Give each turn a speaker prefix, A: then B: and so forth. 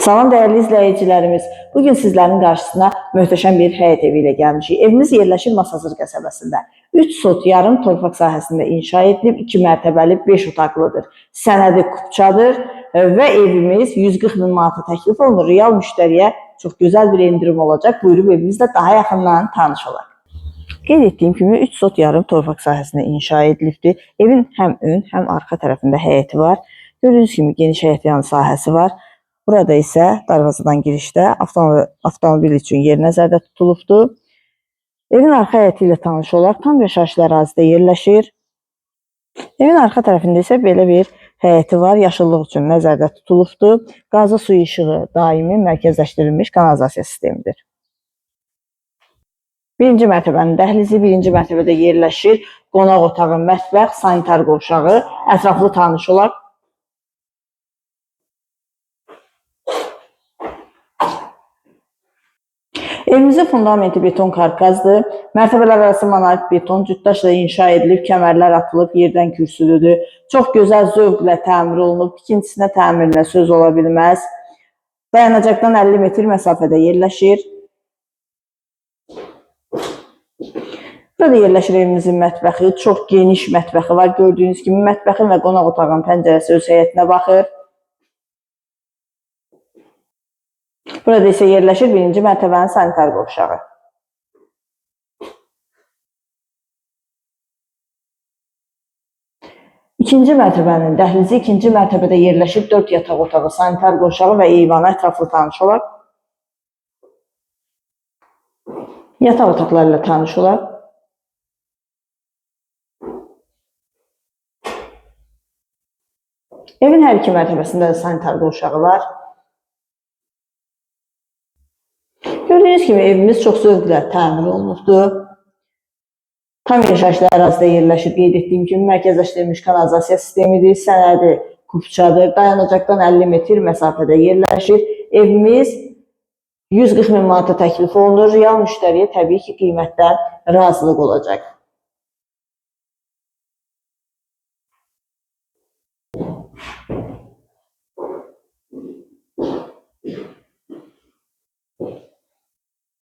A: Salam dəyərli izləyicilərimiz. Bugün sizlərin qarşısına möhtəşəm bir həyət evi ilə gəlmişik. Evimiz yerləşir Masazır qəsəbəsində. 3 sot yarım torpaq sahəsində inşa edilib, 2 mərtəbəli 5 otaqlıdır. Sənədi kupçadır və evimiz 140 min manata təklif olunur. Real müştəriyə çox gözəl bir endirim olacaq. Buyurub evimizlə daha yaxından tanış olaq. Qeyd etdiyim kimi 3 sot yarım torpaq sahəsində inşa edilibdir. Evin həm ön, həm arxa tərəfində həyəti var. Gördüyünüz kimi geniş həyət yanı sahəsi var. Burada isə darvazadan girişdə avtomobil üçün yer nəzərdə tutulubdur. Evin arxa həyəti ilə tanış olaq. Tam yaşayışlı ərazidə yerləşir. Evin arxa tərəfində isə belə bir həyəti var. Yaşıllıq üçün nəzərdə tutulubdur. Qazı suyu işığı daimi mərkəzləşdirilmiş kanalizasiya sistemidir. Birinci mərtəbənin dəhlizi, birinci mərtəbədə yerləşir. Qonaq otağı, mətbəx, sanitar qovşağı. Ətraflı tanış olaq. Evimizin fundamenti beton karkazdır. Mərtəbələr arası monolit beton cütdaşla inşa edilib, kəmərlər atılıb, yerdən kürsülüdür. Çox gözəl zövqlə təmir olunub, tikintisinə, təmirinə söz ola bilməz. Dayanacaqdan 50 metr məsafədə yerləşir. Burada yerləşir evimizin mətbəxi, çox geniş mətbəxi var. Gördüyünüz kimi mətbəxin və qonaq otağının pəncərəsi öz həyətinə baxır. Burada isə yerləşir birinci mərtəbənin sanitar qovşağı. İkinci mərtəbənin dəhlizi, ikinci mərtəbədə yerləşir 4 yataq otağı, sanitar qovşağı və eyvanı ətraflı tanış olaq. Yataq otaqları ilə tanış olaq. Evin hər iki mərtəbəsində də sanitar qovşağı var. Gördüyünüz kimi evimiz çox zövqlə təmir olunubdur. Tam yaşayışlı ərazidə yerləşir. Qeyd etdiyim kimi mərkəzləşdirilmiş kanalizasiya sistemidir, sənədi kupçadır. Dayanacaqdan 50 metr məsafədə yerləşir. Evimiz 140 min manata təklif olunur. Real müştəriyə təbii ki qiymətdən razılıq olacaq.